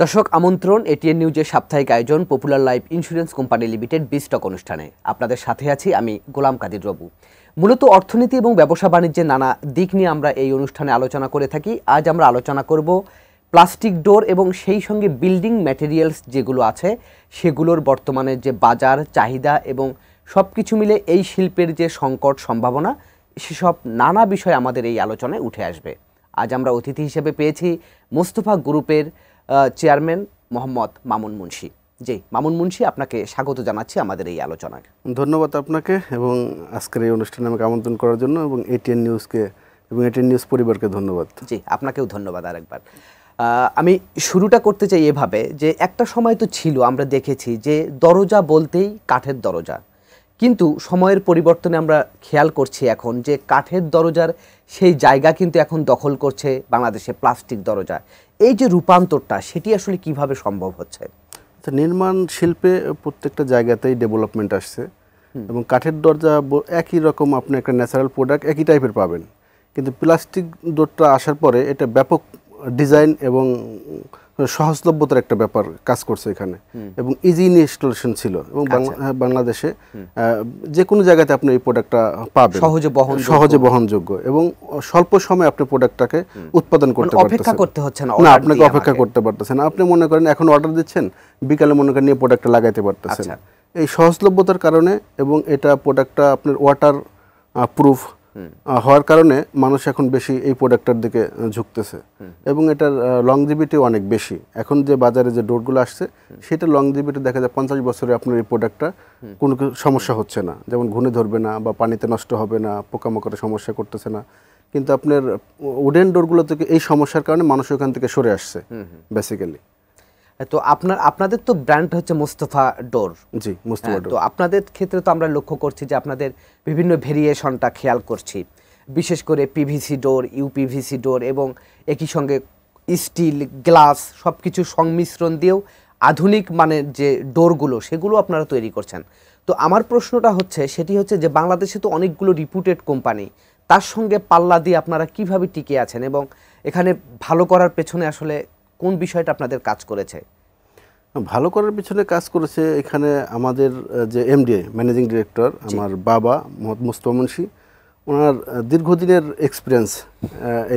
দর্শক আমন্ত্রণ এটিএন নিউজের সাপ্তাহিক আয়োজন popular life insurance company limited বিস্টক অনুষ্ঠানে আপনাদের সাথে আছি আমি গোলাম কাদির রবু। মূলত অর্থনীতি এবং ব্যবসা বাণিজ্যের নানা দিক নিয়ে আমরা এই অনুষ্ঠানে আলোচনা করে থাকি। আজ আমরা আলোচনা করব প্লাস্টিক ডোর এবং সেই সঙ্গে বিল্ডিং ম্যাটেরিয়ালস যেগুলো আছে সেগুলোর বর্তমানে যে বাজার চাহিদা এবং সব কিছু মিলে এই শিল্পের যে সংকট সম্ভাবনা সেসব নানা বিষয় আমাদের এই আলোচনায় উঠে আসবে। আজ আমরা অতিথি হিসেবে পেয়েছি মোস্তফা গ্রুপের চেয়ারম্যান মোহাম্মদ মামুন মুন্সি। জি মামুন মুন্সি, আপনাকে স্বাগত জানাচ্ছি আমাদের এই আলোচনায়। ধন্যবাদ আপনাকে এবং আজকের এই অনুষ্ঠানে আমাকে আমন্ত্রণ করার জন্য এবং এটিএন নিউজকে এবং এটিএন নিউজ পরিবারকে ধন্যবাদ। জি আপনাকেও ধন্যবাদ আরেকবার। আমি শুরুটা করতে চাই এভাবে যে একটা সময় তো ছিল, আমরা দেখেছি যে দরজা বলতেই কাঠের দরজা, কিন্তু সময়ের পরিবর্তনে আমরা খেয়াল করছি এখন যে কাঠের দরজার সেই জায়গা কিন্তু এখন দখল করছে বাংলাদেশে প্লাস্টিক দরজা। এই যে রূপান্তরটা সেটি আসলে কিভাবে সম্ভব হচ্ছে? নির্মাণ শিল্পে প্রত্যেকটা জায়গাতেই ডেভেলপমেন্ট আসছে এবং কাঠের দরজা একই রকম আপনি একটা ন্যাচারাল প্রোডাক্ট একই টাইপের পাবেন, কিন্তু প্লাস্টিক ডোরটা আসার পরে এটা ব্যাপক ডিজাইন এবং সহজলভ্যতার একটা ব্যাপার কাজ করছে এখানে এবং ইজি ইনস্টলেশন ছিল এবং বাংলাদেশে যে কোনো জায়গাতে আপনি এই প্রোডাক্টটা পাবেন, সহজে বহনযোগ্য এবং স্বল্প সময়ে আপনি প্রোডাক্টটাকে উৎপাদন করতে পারতেছেন। অপেক্ষা করতে হচ্ছে না, আপনাকে অপেক্ষা করতে পারতেছেন। আপনি মনে করেন এখন অর্ডার দিচ্ছেন, বিকালে মনে করেন নিয়ে প্রোডাক্টটা লাগাইতে পারতেছেন। এই সহজলভ্যতার কারণে এবং এটা প্রোডাক্টটা আপনার ওয়াটার প্রুফ হওয়ার কারণে মানুষ এখন বেশি এই প্রোডাক্টটার দিকে ঝুঁকতেছে এবং এটার লংজিভিটি অনেক বেশি। এখন যে বাজারে যে ডোরগুলো আসছে সেটা লংজিভিটি দেখা যায় 50 বছরে আপনার এই প্রোডাক্টটা কোনো সমস্যা হচ্ছে না, যেমন ঘুণে ধরবে না বা পানিতে নষ্ট হবে না, পোকামাকড়ে সমস্যা করতেছে না। কিন্তু আপনার উডেন ডোরগুলো থেকে এই সমস্যার কারণে মানুষ ওখান থেকে সরে আসছে বেসিক্যালি। তো আপনাদের তো ব্র্যান্ড হচ্ছে মোস্তফা ডোর। জি, মোস্তফা ডোর। তো আপনাদের ক্ষেত্রে তো আমরা লক্ষ্য করছি যে আপনাদের বিভিন্ন ভেরিয়েশনটা খেয়াল করছি, বিশেষ করে পিভিসি ডোর, ইউপিভিসি ডোর এবং একই সঙ্গে স্টিল, গ্লাস সব কিছু সংমিশ্রণ দিয়েও আধুনিক মানের যে ডোরগুলো সেগুলো আপনারা তৈরি করছেন। তো আমার প্রশ্নটা হচ্ছে সেটি হচ্ছে যে বাংলাদেশে তো অনেকগুলো রিপুটেড কোম্পানি, তার সঙ্গে পাল্লা দিয়ে আপনারা কিভাবে টিকে আছেন এবং এখানে ভালো করার পেছনে আসলে কোন বিষয়টা আপনাদের কাজ করেছে? ভালো করার পিছনে কাজ করেছে এখানে আমাদের যে এমডি ম্যানেজিং ডিরেক্টর আমার বাবা মোস্তফা মুন্সি, ওনার দীর্ঘদিনের এক্সপিরিয়েন্স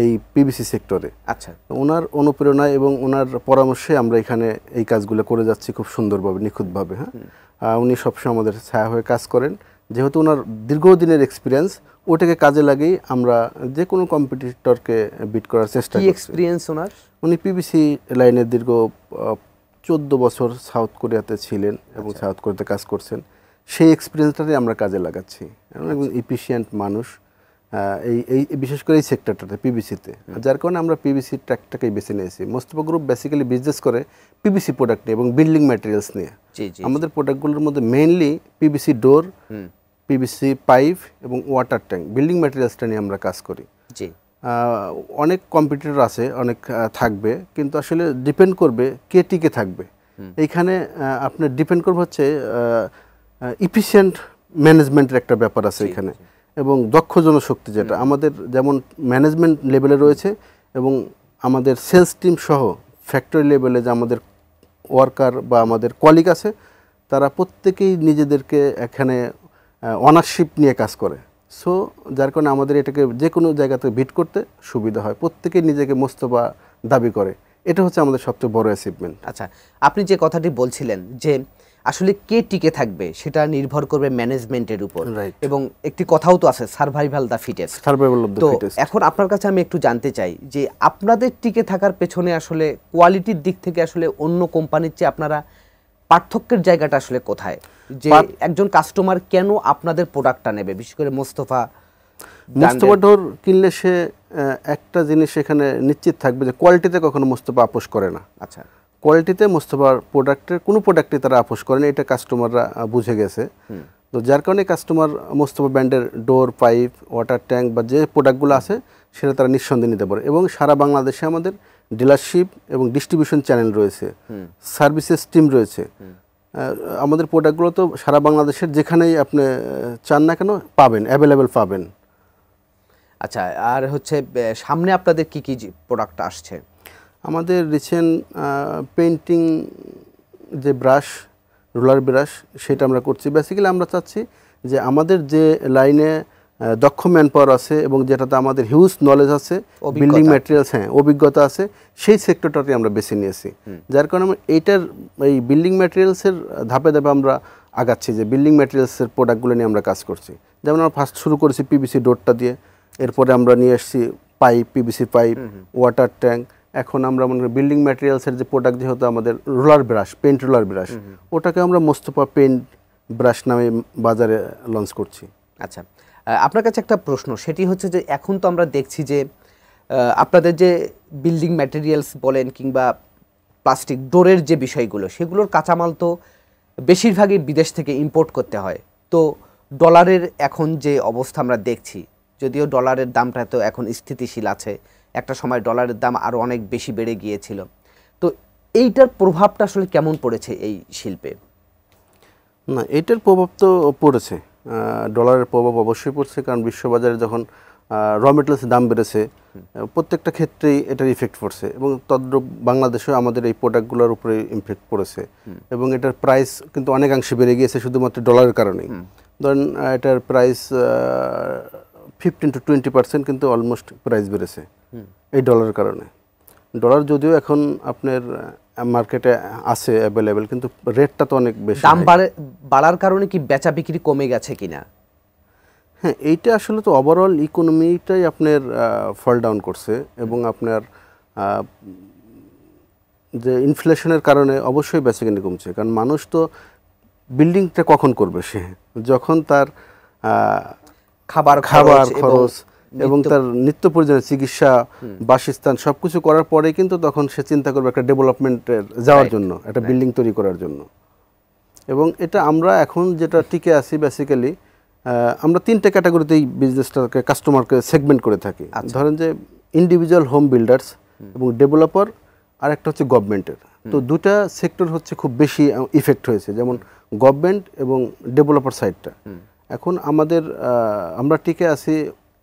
এই পিভিসি সেক্টরে। আচ্ছা, ওনার অনুপ্রেরণায় এবং ওনার পরামর্শে আমরা এখানে এই কাজগুলো করে যাচ্ছি খুব সুন্দরভাবে, নিখুঁতভাবে। উনি সবসময় আমাদের ছায়া হয়ে কাজ করেন। যেহেতু ওনার দীর্ঘদিনের এক্সপিরিয়েন্স, ওটাকে কাজে লাগিয়ে আমরা যে কোনো কম্পিটিটরকে বিট করার চেষ্টা করি। এক্সপিরিয়েন্স ওনার? উনি পিভিসি লাইনের দীর্ঘ 14 বছর সাউথ কোরিয়াতে ছিলেন এবং সাউথ কোরিয়াতে কাজ করছেন। সেই এক্সপিরিয়েন্সটাই আমরা কাজে লাগাচ্ছি। একজন এফিশিয়েন্ট মানুষ এই বিশেষ করে এই সেক্টরটাতে পিভিসিতে, যার কারণে আমরা পিভিসি ট্র্যাকটাকেই বেছে নিয়েছি। মোস্তফা গ্রুপ বেসিক্যালি বিজনেস করে পিভিসি প্রোডাক্ট নিয়ে এবং বিল্ডিং ম্যাটেরিয়ালস নিয়ে। আমাদের প্রোডাক্টগুলোর মধ্যে মেইনলি পিভিসি ডোর, পিভিসি পাইপ এবং ওয়াটার ট্যাঙ্ক, বিল্ডিং ম্যাটেরিয়ালসটা নিয়ে আমরা কাজ করি। অনেক কম্পিটিটর আছে, অনেক থাকবে, কিন্তু আসলে ডিপেন্ড করবে কে টিকে থাকবে। এইখানে আপনার ডিপেন্ড করবে হচ্ছে ইফিশিয়েন্ট ম্যানেজমেন্টের একটা ব্যাপার আছে এখানে এবং দক্ষ জনশক্তি, যেটা আমাদের যেমন ম্যানেজমেন্ট লেভেলে রয়েছে এবং আমাদের সেলস টিম সহ ফ্যাক্টরি লেভেলে যে আমাদের ওয়ার্কার বা আমাদের কলিগ আছে, তারা প্রত্যেকেই নিজেদেরকে এখানে অনারশিপ নিয়ে কাজ করে। সো যার কারণে আমাদের এটাকে যে কোনো জায়গাতে বিট করতে সুবিধা হয়, প্রত্যেকেই নিজেকে মোস্তফা দাবি করে। এটা হচ্ছে আমাদের সবচেয়ে বড় অ্যাচিভমেন্ট। আচ্ছা, আপনি যে কথাটি বলছিলেন যে আসলে কে টিকে থাকবে সেটা নির্ভর করবে ম্যানেজমেন্টের উপর, এবং একটি কথাও তো আছে সার্ভাইভাল দ্য ফিটেস্ট। তো এখন আপনার কাছে আমি একটু জানতে চাই যে আপনাদের টিকে থাকার পেছনে আসলে কোয়ালিটির দিক থেকে আসলে অন্য কোম্পানির চেয়ে আপনারা পার্থক্যের জায়গাটা আসলে কোথায়? যে একজন কাস্টমার কেন আপনাদের প্রোডাক্টটা নেবে, বিশেষ করে মোস্তফা ডোর কিনলে সে একটা জিনিস এখানে নিশ্চিত থাকবে যে কোয়ালিটিতে কখনো মোস্তফা আপোষ করে না। আচ্ছা, কোয়ালিটিতে মোস্তফার প্রোডাক্টের কোনো প্রোডাক্টে তারা আপোষ করে না, এটা কাস্টমাররা বুঝে গেছে। তো যার কারণে কাস্টমার মোস্তফা ব্র্যান্ডের ডোর, পাইপ, ওয়াটার ট্যাঙ্ক বা যে প্রোডাক্টগুলো আছে সেটা তারা নিঃসন্দেহে নিতে পারে। এবং সারা বাংলাদেশে আমাদের ডিলারশিপ এবং ডিস্ট্রিবিউশন চ্যানেল রয়েছে, সার্ভিসেস টিম রয়েছে। আমাদের প্রোডাক্টগুলো তো সারা বাংলাদেশের যেখানেই আপনি চান না কেন পাবেন, অ্যাভেলেবেল পাবেন। আচ্ছা, আর হচ্ছে সামনে আপনাদের কি কি প্রোডাক্ট আসছে? আমাদের রিসেন্ট পেইন্টিং যে ব্রাশ, রোলার ব্রাশ, সেটা আমরা করছি। বেসিক্যালি আমরা চাচ্ছি যে আমাদের যে লাইনে দক্ষ ম্যান পাওয়ার আছে এবং যেটাতে আমাদের হিউজ নলেজ আছে, বিল্ডিং ম্যাটেরিয়ালস, অভিজ্ঞতা আছে, সেই সেক্টরটাকে আমরা বেছে নিয়েছি। যার কারণে আমরা এই বিল্ডিং ম্যাটেরিয়ালসের ধাপে ধাপে আমরা আগাচ্ছি, যে বিল্ডিং ম্যাটেরিয়ালসের প্রোডাক্টগুলো নিয়ে আমরা কাজ করছি। যেমন আমরা ফার্স্ট শুরু করেছি পিভিসি ডোরটা দিয়ে, এরপরে আমরা নিয়ে এসেছি pipe, PVC pipe, water tank. এখন আমরা মনে করি বিল্ডিং ম্যাটেরিয়ালসের যে প্রোডাক্ট, যেহেতু আমাদের roller brush, paint roller brush, ওটাকে আমরা মোস্তফা পেইন্ট ব্রাশ নামে বাজারে লঞ্চ করছি। আচ্ছা, আপনার কাছে একটা প্রশ্ন, সেটি হচ্ছে যে এখন তো আমরা দেখছি যে আপনাদের যে বিল্ডিং ম্যাটেরিয়ালস বলেন কিংবা প্লাস্টিক ডোরের যে বিষয়গুলো, সেগুলোর কাঁচামাল তো বেশিরভাগই বিদেশ থেকে ইম্পোর্ট করতে হয়। তো ডলারের এখন যে অবস্থা আমরা দেখছি, যদিও ডলারের দামটা তো এখন স্থিতিশীল আছে, একটা সময় ডলারের দাম আরও অনেক বেশি বেড়ে গিয়েছিল। তো এইটার প্রভাবটা আসলে কেমন পড়েছে এই শিল্পে? না, এটার প্রভাব তো পড়েছে, ডলারের প্রভাব অবশ্যই পড়ছে, কারণ বিশ্ববাজারে যখন র মেটেরিয়ালসের দাম বেড়েছে, প্রত্যেকটা ক্ষেত্রেই এটার ইফেক্ট পড়ছে, এবং তদ্রূপ বাংলাদেশেও আমাদের এই প্রোডাক্টগুলোর উপরে ইমপ্যাক্ট পড়েছে, এবং এটার প্রাইস কিন্তু অনেকাংশে বেড়ে গিয়েছে শুধুমাত্র ডলারের কারণেই। ধরেন এটার প্রাইস 15 to 20% কিন্তু অলমোস্ট প্রাইস বেড়েছে এই ডলারের কারণে। ডলার যদিও এখন আপনার মার্কেটে আছে অ্যাভেলেবেল, কিন্তু রেটটা তো অনেক বেশি। দাম বাড়ার কারণে কি বেচা বিক্রি কমে গেছে কিনা? হ্যাঁ, এইটা আসলে তো ওভারঅল ইকোনমিটাই আপনার ফল ডাউন করছে, এবং আপনার যে ইনফ্লেশনের কারণে অবশ্যই বেচাকেনি কমছে। কারণ মানুষ তো বিল্ডিংটা কখন করবে, সে যখন তার খাবার খরচ এবং তার নিত্য প্রয়োজনীয় চিকিৎসা, বাসস্থান সবকিছু করার পরে কিন্তু তখন সে চিন্তা করবে একটা ডেভেলপমেন্টের যাওয়ার জন্য, একটা বিল্ডিং তৈরি করার জন্য। এবং এটা আমরা এখন যেটা টিকে আছি, বেসিক্যালি আমরা 3টে ক্যাটাগরিতেই বিজনেসটাকে, কাস্টমারকে সেগমেন্ট করে থাকি। ধরেন যে ইন্ডিভিজুয়াল হোম বিল্ডার্স এবং ডেভেলপার, আর একটা হচ্ছে গভর্নমেন্টের। তো দুটা সেক্টর হচ্ছে খুব বেশি ইফেক্ট হয়েছে, যেমন গভর্নমেন্ট এবং ডেভেলপার সাইডটা। এখন আমরা টিকে আছি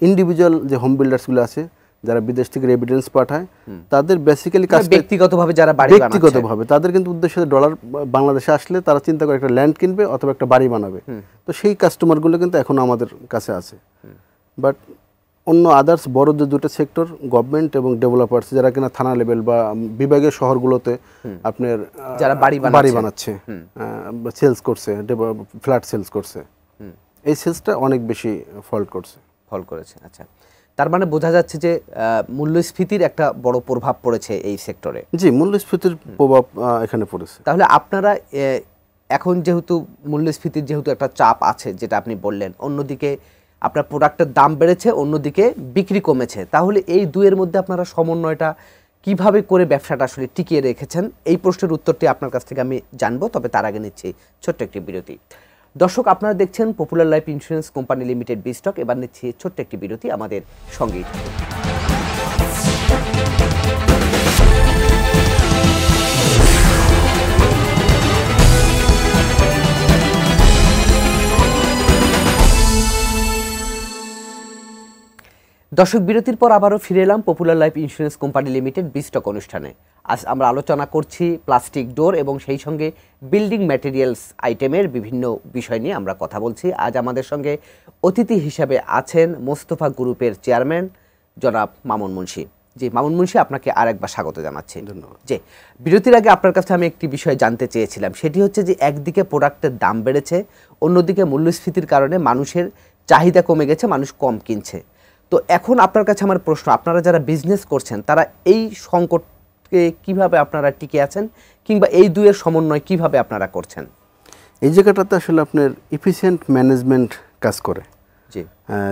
ইন্ডিভিজুয়াল যে হোম বিল্ডার্সগুলো আছে, যারা বিদেশ থেকে এভিডেন্স পাঠায়, তাদের বেসিক্যালি ব্যক্তিগতভাবে যারা ব্যক্তিগতভাবে তাদের কিন্তু উদ্দেশ্য ডলার বাংলাদেশে আসলে তারা চিন্তা করে একটা ল্যান্ড কিনবে অথবা একটা বাড়ি বানাবে। তো সেই কাস্টমারগুলো কিন্তু এখন আমাদের কাছে আছে। বাট অন্য আদার্স বড় যে দুটো সেক্টর, গভর্নমেন্ট এবং ডেভেলপার্স, যারা কিনা থানা লেভেল বা বিভাগীয় শহরগুলোতে আপনার যারা বাড়ি বানাচ্ছে, সেলস করছে, ফ্ল্যাট সেলস করছে, এই সেলসটা অনেক বেশি ফল করেছে। আচ্ছা, তার মানে বোঝা যাচ্ছে যে মূল্যস্ফীতির একটা বড় প্রভাব পড়েছে এই সেক্টরে। জি, মূল্যস্ফীতির প্রভাব এখানে পড়েছে। তাহলে আপনারা এখন যেহেতু মূল্যস্ফীতির যেহেতু একটা চাপ আছে, যেটা আপনি বললেন, অন্যদিকে আপনার প্রোডাক্টের দাম বেড়েছে, অন্যদিকে বিক্রি কমেছে, তাহলে এই দুয়ের মধ্যে আপনারা সমন্বয়টা কিভাবে করে ব্যবসাটা আসলে টিকিয়ে রেখেছেন? এই প্রশ্নের উত্তরটি আপনার কাছ থেকে আমি জানবো, তবে তার আগে নিচ্ছি ছোট্ট একটি বিরতি। দর্শক, আপনারা দেখছেন popular life insurance company limited বিস্টক। এবার নিচ্ছি ছোট্ট একটি বিরতি, আমাদের সঙ্গেই থাকুন। দর্শক, বিরতির পর আবারও ফিরে এলাম popular life insurance company limited বিস্টক অনুষ্ঠানে। আজ আমরা আলোচনা করছি প্লাস্টিক ডোর এবং সেই সঙ্গে বিল্ডিং ম্যাটেরিয়ালস আইটেমের বিভিন্ন বিষয় নিয়ে আমরা কথা বলছি। আজ আমাদের সঙ্গে অতিথি হিসাবে আছেন মোস্তফা গ্রুপের চেয়ারম্যান জনাব মামুন মুন্সি। জি মামুন মুন্সি, আপনাকে আরেকবার স্বাগত জানাচ্ছি। ধন্যবাদ। যে বিরতির আগে আপনার কাছে আমি একটি বিষয় জানতে চেয়েছিলাম, সেটি হচ্ছে যে একদিকে প্রোডাক্টের দাম বেড়েছে, অন্যদিকে মূল্যস্ফীতির কারণে মানুষের চাহিদা কমে গেছে, মানুষ কম কিনছে। তো এখন আপনার কাছে আমার প্রশ্ন, আপনারা যারা বিজনেস করছেন তারা এই সংকটকে কিভাবে আপনারা টিকে আছেন, কিংবা এই দুয়ের সমন্বয় কিভাবে আপনারা করছেন? এই জায়গাটাতে আসলে আপনার এফিসিয়েন্ট ম্যানেজমেন্ট কাজ করে,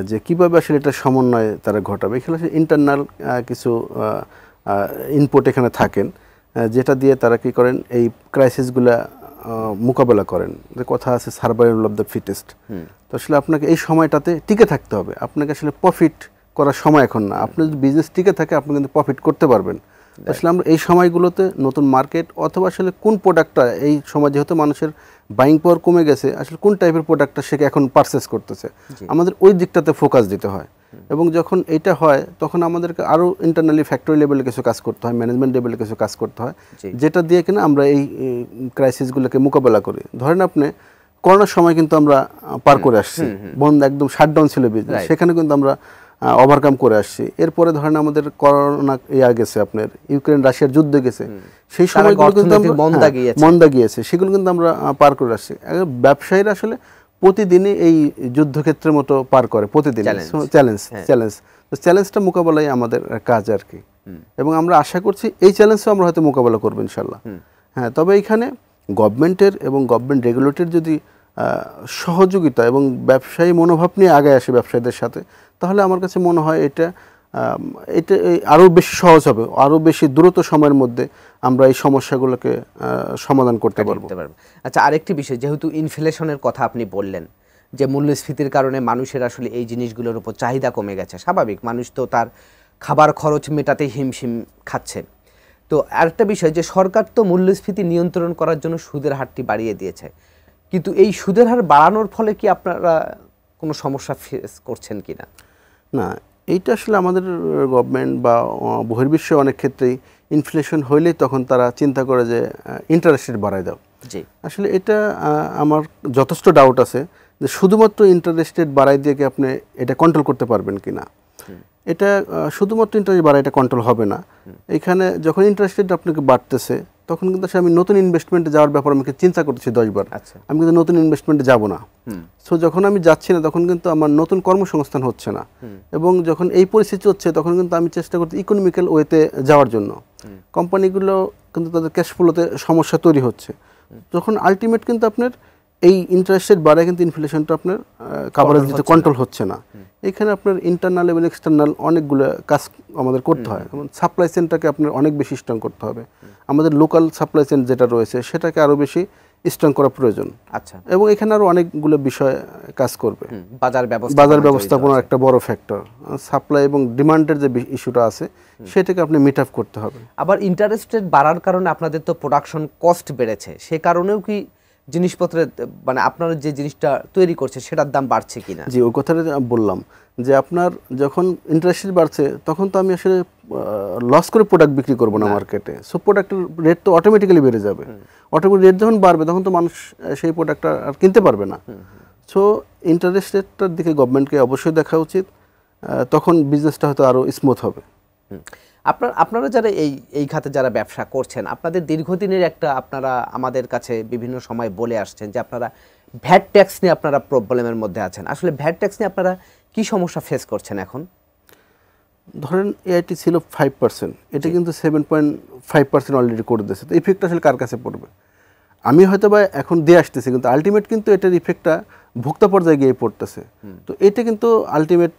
যে কিভাবে আসলে এটা সমন্বয় তারা ঘটাবে। এখানে ইন্টারনাল কিছু ইনপুট এখানে থাকেন, যেটা দিয়ে তারা কি করেন, এই ক্রাইসিসগুলা মোকাবেলা করেন। যে কথা আছে সার্ভাইভাল অফ দ্য ফিটেস্ট। তো আসলে আপনাকে এই সময়টাতে টিকে থাকতে হবে। আপনাকে আসলে প্রফিট করার সময় এখন না। আপনি যদি বিজনেস টিকে থাকে, আপনি কিন্তু প্রফিট করতে পারবেন। আসলে আমরা এই সময়গুলোতে নতুন মার্কেট অথবা আসলে কোন প্রোডাক্টটা এই সময়, যেহেতু মানুষের বাইং পাওয়ার কমে গেছে, আসলে কোন টাইপের প্রোডাক্টটা সে এখন পারচেস করতেছে, আমাদের ওই দিকটাতে ফোকাস দিতে হয়। এবং যখন এটা হয় তখন আমাদেরকে আরও ইন্টারনালি ফ্যাক্টরি লেভেলে কিছু কাজ করতে হয়, ম্যানেজমেন্ট লেভেলে কিছু কাজ করতে হয়, যেটা দিয়ে কিনা আমরা এই ক্রাইসিসগুলোকে মোকাবেলা করি। ধরেন আপনি করোনার সময় কিন্তু আমরা পার করে আসছি, বন্ধ একদম শাটডাউন ছিল বিজনেস, সেখানে কিন্তু আমরা ওভারকাম করে আসছি। এরপরে ধরেন আমাদের করোনা গেছে, আপনার ইউক্রেন রাশিয়ার যুদ্ধ গেছে, সেই সময়গুলো কিন্তু মন্দা গিয়েছে, সেগুলো কিন্তু আমরা পার করে আসছি। ব্যবসায়ীরা আসলে প্রতিদিনই এই যুদ্ধক্ষেত্রের মতো পার করে, প্রতিদিন চ্যালেঞ্জ। তো চ্যালেঞ্জটা মোকাবেলাই আমাদের কাজ আর কি, এবং আমরা আশা করছি এই চ্যালেঞ্জও আমরা হয়তো মোকাবেলা করবো ইনশাল্লাহ। হ্যাঁ, তবে এইখানে গভর্নমেন্টের এবং গভর্নমেন্ট রেগুলেটর যদি সহযোগিতা এবং ব্যবসায়ী মনোভাব নিয়ে আগে আসে ব্যবসায়ীদের সাথে, তাহলে আমার কাছে মনে হয় এটা আরও বেশি সহজ হবে, আরও বেশি দ্রুত সময়ের মধ্যে আমরা এই সমস্যাগুলোকে সমাধান করতে পারবো। আচ্ছা, আরেকটি বিষয়, যেহেতু ইনফ্লেশনের কথা আপনি বললেন, যে মূল্যস্ফীতির কারণে মানুষের আসলে এই জিনিসগুলোর উপর চাহিদা কমে গেছে, স্বাভাবিক, মানুষ তো তার খাবার খরচ মেটাতে হিমশিম খাচ্ছে। তো আরেকটা বিষয়, যে সরকার তো মূল্যস্ফীতি নিয়ন্ত্রণ করার জন্য সুদের হারটি বাড়িয়ে দিয়েছে, কিন্তু এই সুদের হার বাড়ানোর ফলে কি আপনারা কোনো সমস্যা ফেস করছেন কিনা? না, এইটা আসলে আমাদের গভর্নমেন্ট বা বহির্বিশ্বে অনেক ক্ষেত্রেই ইনফ্লেশন হইলেই তখন তারা চিন্তা করে যে ইন্টারেস্ট রেট বাড়ায় দাও। আসলে এটা আমার যথেষ্ট ডাউট আছে যে শুধুমাত্র ইন্টারেস্ট রেট বাড়াই দিয়ে কি আপনি এটা কন্ট্রোল করতে পারবেন কিনা। এটা শুধুমাত্র ইন্টারেস্ট বাড়াই এটা কন্ট্রোল হবে না। এখানে যখন ইন্টারেস্ট রেট আপনাকে বাড়তেছে, তখন কিন্তু আমি নতুন ইনভেস্টমেন্টে যাওয়ার ব্যাপারে আমাকে চিন্তা করতেছি 10 বার, আমি কিন্তু নতুন ইনভেস্টমেন্টে যাব না। সো যখন আমি যাচ্ছি না, তখন কিন্তু আমার নতুন কর্মসংস্থান হচ্ছে না, এবং যখন এই পরিস্থিতি হচ্ছে, তখন কিন্তু আমি চেষ্টা করছি ইকোনমিক্যাল ওয়েতে যাওয়ার জন্য। কোম্পানিগুলো কিন্তু তাদের ক্যাশ ফ্লোতে সমস্যা তৈরি হচ্ছে, যখন আলটিমেট কিন্তু আপনার এই ইন্টারেস্ট রেট বাড়ায় কিন্তু ইনফ্লেশনটা আপনার কাভারেজ দিতে কন্ট্রোল হচ্ছে না। এখানে আপনার ইন্টারনাল এবং এক্সটার্নাল অনেকগুলো কাজ আমাদের করতে হয়। যেমন সাপ্লাই চেনটাকে আপনার অনেক বেশি স্ট্রং করতে হবে, আমাদের লোকাল সাপ্লাই চেন যেটা রয়েছে সেটাকে আরও বেশি স্ট্রং করা প্রয়োজন। আচ্ছা, এবং এখানে আরও অনেকগুলো বিষয় কাজ করবে। বাজার ব্যবস্থাপনা একটা বড় ফ্যাক্টর, সাপ্লাই এবং ডিমান্ডের যে ইস্যুটা আছে সেটাকে আপনি মিট আপ করতে হবে। আবার ইন্টারেস্ট রেট বাড়ার কারণে আপনাদের তো প্রোডাকশন কস্ট বেড়েছে, সে কারণেও কি জিনিসপত্রের, মানে আপনারা যে জিনিসটা তৈরি করছে সেটার দাম বাড়ছে কিনা? জি, ওই কথাটা বললাম যে আপনার যখন ইন্টারেস্ট রেট বাড়ছে, তখন তো আমি আসলে লস করে প্রোডাক্ট বিক্রি করবো না মার্কেটে। সো প্রোডাক্টের রেট তো অটোমেটিক্যালি বেড়ে যাবে। অটোমেটিক রেট যখন বাড়বে, তখন তো মানুষ সেই প্রোডাক্টটা আর কিনতে পারবে না। সো ইন্টারেস্ট রেটটার দিকে গভর্নমেন্টকে অবশ্যই দেখা উচিত, তখন বিজনেসটা হয়তো আরও স্মুথ হবে। আপনারা যারা এই খাতে যারা ব্যবসা করছেন, আপনাদের দীর্ঘদিনের একটা, আপনারা আমাদের কাছে বিভিন্ন সময় বলে আসছেন যে আপনারা ভ্যাট ট্যাক্স নিয়ে আপনারা প্রবলেমের মধ্যে আছেন। আসলে ভ্যাট ট্যাক্স নিয়ে আপনারা কি সমস্যা ফেস করছেন এখন? ধরেন এআইটি ছিল 5%, এটা কিন্তু 7.5% অলরেডি করে দিয়েছে। তো ইফেক্ট আসলে কার কাছে পড়বে? আমি হয়তো বা এখন দিয়ে আসতেছি, কিন্তু আলটিমেট কিন্তু এটার ইফেক্টটা ভোক্তা পর্যায়ে গিয়ে পড়তেছে। তো এটা কিন্তু আলটিমেট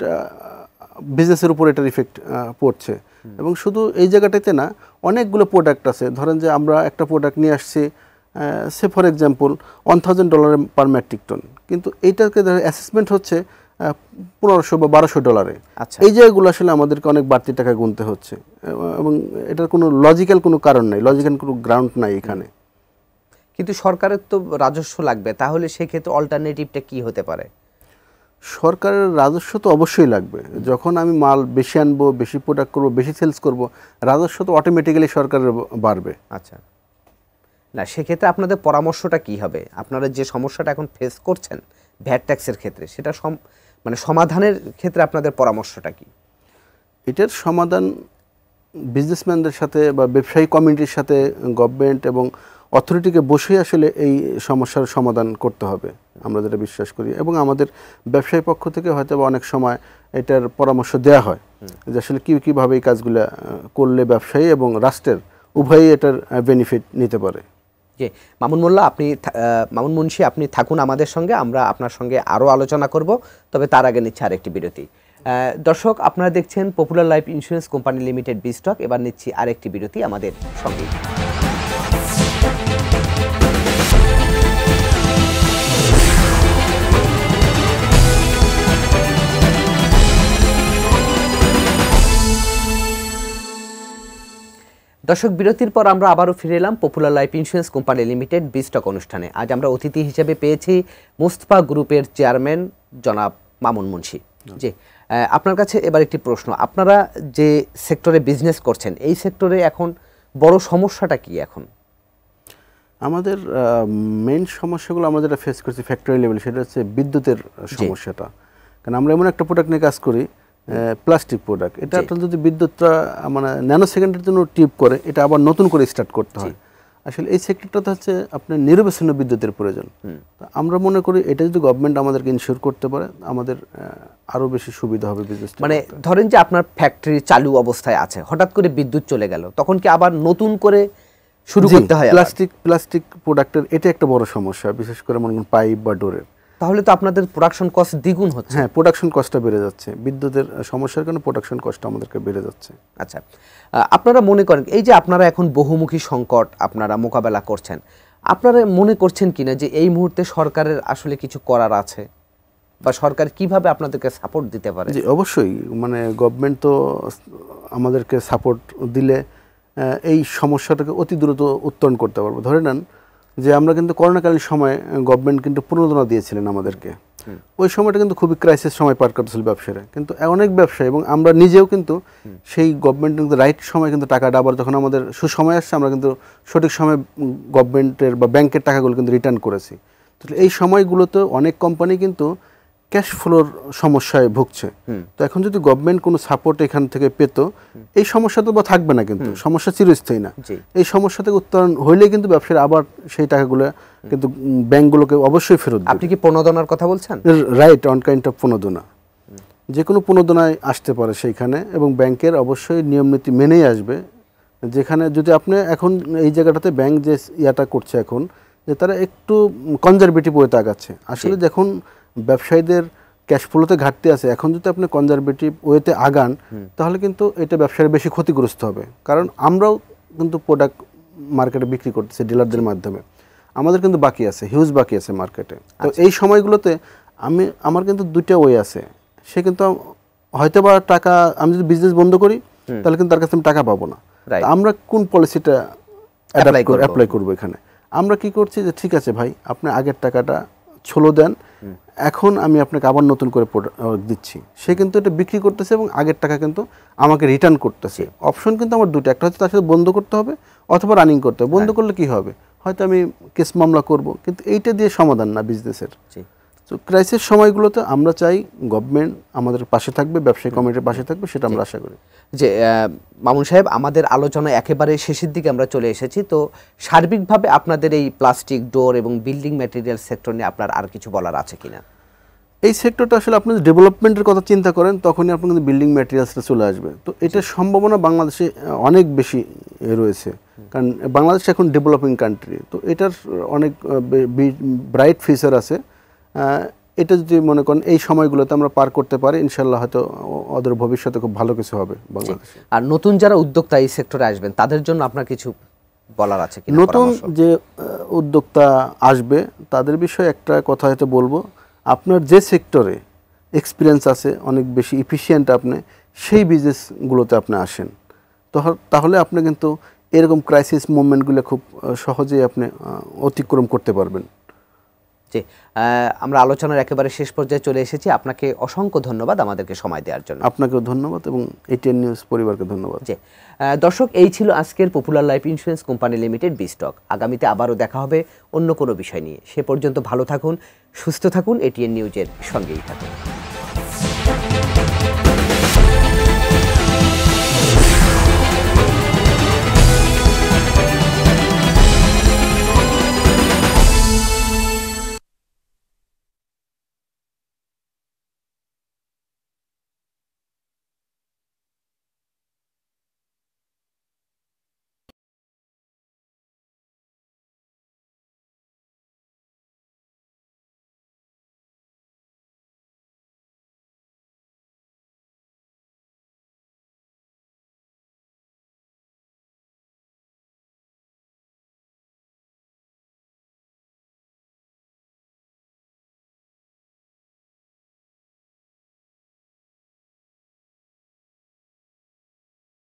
বিজনেসের উপর এটার ইফেক্ট পড়ছে। এবং শুধু এই জায়গাটাতে না, অনেকগুলো প্রোডাক্ট আছে। ধরেন যে আমরা একটা প্রোডাক্ট নিয়ে আসছি, say for example $1,000 per metric ton, কিন্তু এইটাকে অ্যাসেসমেন্ট হচ্ছে $1,500 বা $1,200। এই জায়গাগুলো আসলে আমাদেরকে অনেক বাড়তি টাকা গুনতে হচ্ছে, এবং এটার কোনো লজিক্যাল কোনো কারণ নাই, লজিক্যাল কোনো গ্রাউন্ড নাই এখানে। কিন্তু সরকারের তো রাজস্ব লাগবে, তাহলে সেক্ষেত্রে অল্টারনেটিভটা কি হতে পারে? সরকারের রাজস্ব তো অবশ্যই লাগবে। যখন আমি মাল বেশি আনবো, বেশি প্রোডাক্ট করবো, বেশি সেলস করবো, রাজস্ব তো অটোমেটিক্যালি সরকারের বাড়বে। আচ্ছা, না সেক্ষেত্রে আপনাদের পরামর্শটা কি হবে? আপনারা যে সমস্যাটা এখন ফেস করছেন ভ্যাট ট্যাক্সের ক্ষেত্রে, সেটা মানে সমাধানের ক্ষেত্রে আপনাদের পরামর্শটা কি? এটার সমাধান বিজনেসম্যানদের সাথে বা ব্যবসায়ী কমিউনিটির সাথে গভর্নমেন্ট এবং অথরিটিকে বসেই আসলে এই সমস্যার সমাধান করতে হবে, আমরা যেটা বিশ্বাস করি। এবং আমাদের ব্যবসায়ী পক্ষ থেকে হয়তো বা অনেক সময় এটার পরামর্শ দেওয়া হয় যে আসলে কীভাবে এই কাজগুলো করলে ব্যবসায়ী এবং রাষ্ট্রের উভয়ই এটার বেনিফিট নিতে পারে। জি, মামুন মোল্লা, মামুন মুন্সি, আপনি থাকুন আমাদের সঙ্গে, আমরা আপনার সঙ্গে আরও আলোচনা করব। তবে তার আগে নিচ্ছি আরেকটি বিরতি। দর্শক, আপনারা দেখছেন popular life insurance company limited বিস্টক। এবার নিচ্ছি আরেকটি বিরতি, আমাদের সঙ্গে। দর্শক, বিরতির পর আমরা আবারও ফিরে এলাম popular life insurance company limited বিস্টক অনুষ্ঠানে। আজ আমরা অতিথি হিসেবে পেয়েছি মুস্তফা গ্রুপের চেয়ারম্যান জনাব মামুন মুন্সি। জি, আপনার কাছে এবার একটি প্রশ্ন, আপনারা যে সেক্টরে বিজনেস করছেন এই সেক্টরে এখন বড় সমস্যাটা কি এখন? আমাদের মেইন সমস্যাগুলো আমরা যেটা ফেস করছি ফ্যাক্টরি লেভেল, সেটা হচ্ছে বিদ্যুতের সমস্যাটা। কারণ আমরা এমন একটা প্রোডাক্ট নিয়ে কাজ করি, প্লাস্টিক প্রোডাক্ট, এটা আপনার যদি বিদ্যুৎটা মানে ন্যানো সেকেন্ডের জন্য টিপ করে, এটা আবার নতুন করে স্টার্ট করতে হয়। আসলে এই সেক্টরটাতে হচ্ছে আপনার নিরবচ্ছিন্ন বিদ্যুতের প্রয়োজন। আমরা মনে করি এটা যদি গভর্নমেন্ট আমাদেরকে ইনশিওর করতে পারে, আমাদের আরও বেশি সুবিধা হবে বিজনেস। মানে ধরেন যে আপনার ফ্যাক্টরি চালু অবস্থায় আছে, হঠাৎ করে বিদ্যুৎ চলে গেল, তখন কি আবার নতুন করে শুরু করতে হয়? প্লাস্টিক প্রোডাক্টের এটা একটা বড় সমস্যা, বিশেষ করে মনে করেন পাইপ বা ডোরের। তাহলে তো আপনাদের প্রোডাকশন কস্ট দ্বিগুণ হচ্ছে। হ্যাঁ, প্রোডাকশন কস্টটা বেড়ে যাচ্ছে, বিদ্যুতের সমস্যার কারণে প্রোডাকশন কস্ট আমাদেরকে বেড়ে যাচ্ছে। আচ্ছা, আপনারা মনে করেন এই যে আপনারা এখন বহুমুখী সংকট আপনারা মোকাবেলা করছেন, আপনারা মনে করছেন কিনা যে এই মুহূর্তে সরকারের আসলে কিছু করার আছে, বা সরকার কিভাবে আপনাদেরকে সাপোর্ট দিতে পারে? জি, অবশ্যই, মানে গভর্নমেন্ট তো আমাদেরকে সাপোর্ট দিলে এই সমস্যাটাকে অতি দ্রুত উত্তরণ করতে পারবো। ধরে নেন যে আমরা কিন্তু করোনাকালীন সময় গভর্নমেন্ট কিন্তু প্রণোদনা দিয়েছিলেন আমাদেরকে। ওই সময়টা কিন্তু খুবই ক্রাইসিস সময় পার করতেছিল ব্যবসায়ীরা, কিন্তু অনেক ব্যবসায়ী এবং আমরা নিজেও কিন্তু সেই গভর্নমেন্ট কিন্তু রাইট সময় কিন্তু টাকাটা আবার যখন আমাদের সুসময় আসছে, আমরা কিন্তু সঠিক সময় গভর্নমেন্টের বা ব্যাংকের টাকাগুলো কিন্তু রিটার্ন করেছি। তো এই সময়গুলোতে অনেক কোম্পানি কিন্তু ক্যাশ ফ্লোর সমস্যায় ভুগছে। তো এখন যদি গভর্নমেন্ট কোনো সাপোর্ট এখান থেকে পেত, এই সমস্যা তো বা থাকবে না, কিন্তু সমস্যা চিরস্থায়ী না। এই সমস্যা থেকে উত্তরণ হইলে কিন্তু ব্যবসায়ীরা আবার সেই টাকাগুলো কিন্তু ব্যাংকগুলোকে অবশ্যই ফেরত দেবে। আপনি কি প্রণোদনার কথা বলছেন? রাইট, অন কাইন্ড অফ প্রণোদনা, যে কোনো প্রণোদনায় আসতে পারে সেইখানে, এবং ব্যাংকের অবশ্যই নিয়ম নীতি মেনেই আসবে। যেখানে যদি আপনি এখন এই জায়গাটাতে ব্যাংক যে ইয়াটা করছে এখন, যে তারা একটু কনজারভেটিভ ওয়েতে আগাচ্ছে। আসলে যখন ব্যবসায়ীদের ক্যাশ ফ্লোতে ঘাটতি আছে, এখন যদি আপনি কনজারভেটিভ ওয়েতে আগান, তাহলে কিন্তু এটা ব্যবসায়ীর বেশি ক্ষতিগ্রস্ত হবে। কারণ আমরাও কিন্তু প্রোডাক্ট মার্কেটে বিক্রি করতেছি ডিলারদের মাধ্যমে, আমাদের কিন্তু বাকি আছে, হিউজ বাকি আছে মার্কেটে। তো এই সময়গুলোতে আমার কিন্তু দুইটা ওয়ে আছে। সে কিন্তু হয়তো বা টাকা, আমি যদি বিজনেস বন্ধ করি তাহলে কিন্তু তার কাছে আমি টাকা পাবো না। আমরা কোন পলিসিটা অ্যাপ্লাই করবো এখানে? আমরা কি করছি যে ঠিক আছে ভাই, আপনি আগের টাকাটা ছোলো দেন, এখন আমি আপনাকে আবার নতুন করে দিচ্ছি। সে কিন্তু এটা বিক্রি করতেছে এবং আগের টাকা কিন্তু আমাকে রিটার্ন করতেছে। অপশন কিন্তু আমার দুটো, একটা হচ্ছে তার সাথে বন্ধ করতে হবে অথবা রানিং করতে হবে। বন্ধ করলে কি হবে, হয়তো আমি কেস মামলা করব, কিন্তু এইটা দিয়ে সমাধান না বিজনেসের। তো ক্রাইসিস সময়গুলোতে আমরা চাই গভর্নমেন্ট আমাদের পাশে থাকবে, ব্যবসায়ী কমিটির পাশে থাকবে, সেটা আমরা আশা করি। যে মামুন সাহেব, আমাদের আলোচনা একেবারে শেষের দিকে আমরা চলে এসেছি, তো সার্বিকভাবে আপনাদের এই প্লাস্টিক ডোর এবং বিল্ডিং ম্যাটেরিয়াল সেক্টর নিয়ে আপনার আর কিছু বলার আছে কিনা? এই সেক্টরটা আসলে আপনি ডেভেলপমেন্টের কথা চিন্তা করেন, তখনই আপনার কিন্তু বিল্ডিং ম্যাটেরিয়ালসটা চলে আসবে। তো এটার সম্ভাবনা বাংলাদেশে অনেক বেশি রয়েছে, কারণ বাংলাদেশ এখন ডেভেলপিং কান্ট্রি। তো এটার অনেক ব্রাইট ফিউচার আছে। এটা যদি মনে করেন এই সময়গুলোতে আমরা পার করতে পারি, ইনশাল্লাহ হয়তো ওদের ভবিষ্যতে খুব ভালো কিছু হবে বাংলাদেশে। আর নতুন যারা উদ্যোক্তা এই সেক্টরে আসবেন, তাদের জন্য আপনার কিছু বলার আছে কিনা? নতুন যে উদ্যোক্তা আসবে তাদের বিষয়ে একটা কথা হয়তো বলবো, আপনার যে সেক্টরে এক্সপিরিয়েন্স আছে, অনেক বেশি এফিশিয়েন্ট আপনি, সেই বিজনেসগুলোতে আপনি আসেন, তাহলে আপনি কিন্তু এরকম ক্রাইসিস মুভমেন্টগুলো খুব সহজেই আপনি অতিক্রম করতে পারবেন। জি, আমরা আলোচনার একেবারে শেষ পর্যায়ে চলে এসেছি। আপনাকে অসংখ্য ধন্যবাদ আমাদেরকে সময় দেওয়ার জন্য। আপনাকেও ধন্যবাদ এবং এটিএন নিউজ পরিবারকে ধন্যবাদ। জি, দর্শক, এই ছিল আজকের popular life insurance company limited বিস্টক। আগামীতে আবারও দেখা হবে অন্য কোনো বিষয় নিয়ে। সে পর্যন্ত ভালো থাকুন, সুস্থ থাকুন, এটিএন নিউজের সঙ্গেই থাকুন।